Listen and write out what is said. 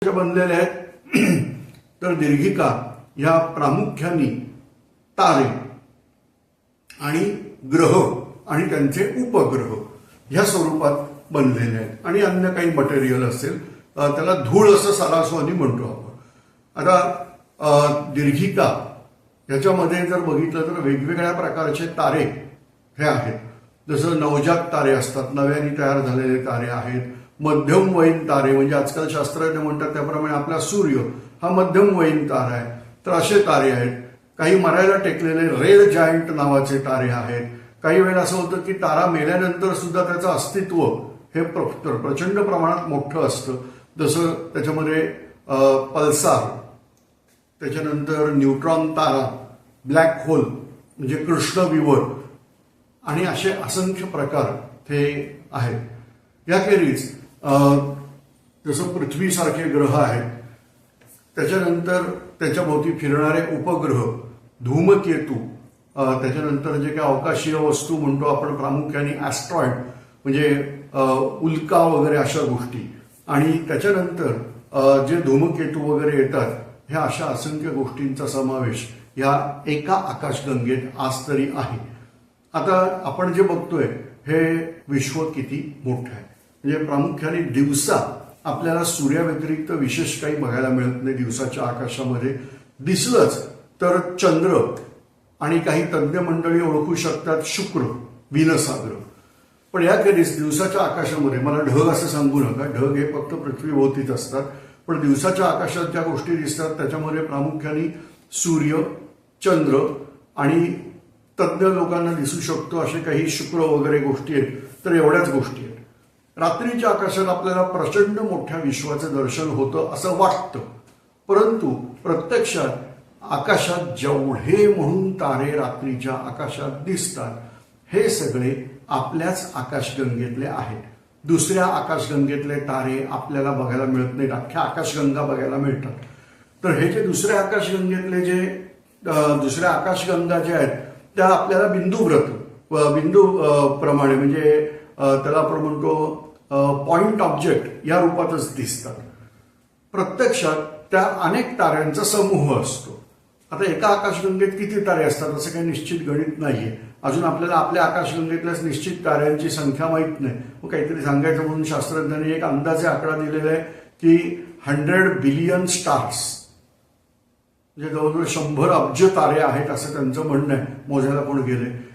बनलेले आहेत. तर दीर्घिका ह्या प्रामुख्याने तारे आणि ग्रह आणि त्यांचे उपग्रह ह्या स्वरूपात बनलेले आहेत आणि अन्य काही मटेरियल असेल त्याला धूळ असं सारास्वानी म्हणतो आपण. आता दीर्घिका ह्याच्यामध्ये जर बघितलं तर वेगवेगळ्या प्रकारचे तारे हे आहेत. जसं नवजात तारे असतात, नव्याने तयार झालेले तारे आहेत. मध्यमवयीन तारे म्हणजे आजकाल शास्त्रज्ञ म्हणतात त्याप्रमाणे आपला सूर्य हा मध्यमवयीन तारा आहे. तर असे तारे आहेत. काही मरायला टेकलेले रेड जायंट नावाचे तारे आहेत. काही वेळा असं होतं की तारा मेल्यानंतर सुद्धा त्याचं अस्तित्व हे प्रचंड प्रमाणात मोठं असतं. जसं त्याच्यामध्ये पल्सार, त्याच्यानंतर न्यूट्रॉन तारा, ब्लॅक होल म्हणजे कृष्णविवर आणि असे असंख्य प्रकार ते आहेत. याखेरीज जसं पृथ्वीसारखे ग्रह आहेत, त्याच्यानंतर त्याच्याभोवती फिरणारे उपग्रह, धूमकेतू, त्याच्यानंतर जे काही अवकाशीय वस्तू म्हणतो आपण प्रामुख्याने ॲस्ट्रॉइड म्हणजे उल्का वगैरे अशा गोष्टी, आणि त्याच्यानंतर जे धूमकेतू वगैरे येतात ह्या अशा असंख्य गोष्टींचा समावेश या एका आकाशगंगेत आज तरी आहे. आता आपण जे बघतोय हे विश्व किती मोठं आहे. म्हणजे प्रामुख्याने दिवसा आपल्याला सूर्याव्यतिरिक्त विशेष काही बघायला मिळत नाही. दिवसाच्या आकाशामध्ये दिसलंच तर चंद्र आणि काही तज्ज्ञ मंडळी ओळखू शकतात शुक्र, विनसाग्र. पण याखेरीज दिवसाच्या आकाशामध्ये, मला ढग असं सांगू नका, ढग हे फक्त पृथ्वीभोवतीच असतात, पण दिवसाच्या आकाशात ज्या गोष्टी दिसतात त्याच्यामध्ये प्रामुख्याने सूर्य, चंद्र आणि तज्ज्ञ लोकांना दिसू शकतो असे काही शुक्र वगैरे गोष्टी आहेत. तर एवढ्याच गोष्टी आहेत. रात्रीच्या आकाशात आपल्याला प्रचंड मोठ्या विश्वाचं दर्शन होतं असं वाटतं, परंतु प्रत्यक्षात आकाशात जेवढे म्हणून तारे रात्रीच्या आकाशात दिसतात हे सगळे आपल्याच आकाशगंगेतले आहेत. दुसऱ्या आकाशगंगेतले तारे आपल्याला बघायला मिळत नाहीत. अख्ख्या आकाशगंगा बघायला मिळतात. तर हे जे दुसऱ्या आकाशगंगेतले जे दुसऱ्या आकाशगंगा ज्या आहेत त्या आपल्याला बिंदू प्रमाणे म्हणजे त्याला आपण म्हणतो पॉइंट ऑब्जेक्ट या रूपातच दिसतात. प्रत्यक्षात त्या अनेक ताऱ्यांचा समूह असतो. आता एका आकाशगंगेत किती तारे असतात असं काही निश्चित गणित नाहीये. अजून आपल्याला आपल्या आकाशगंगेतल्याच निश्चित ताऱ्यांची संख्या माहीत नाही. मग काहीतरी सांगायचं म्हणून शास्त्रज्ञांनी एक अंदाजे आकडा दिलेला आहे की 100 बिलियन स्टार्स म्हणजे जवळजवळ 100 अब्ज तारे आहेत असं त्यांचं म्हणणं आहे. मोजायला कोण गेले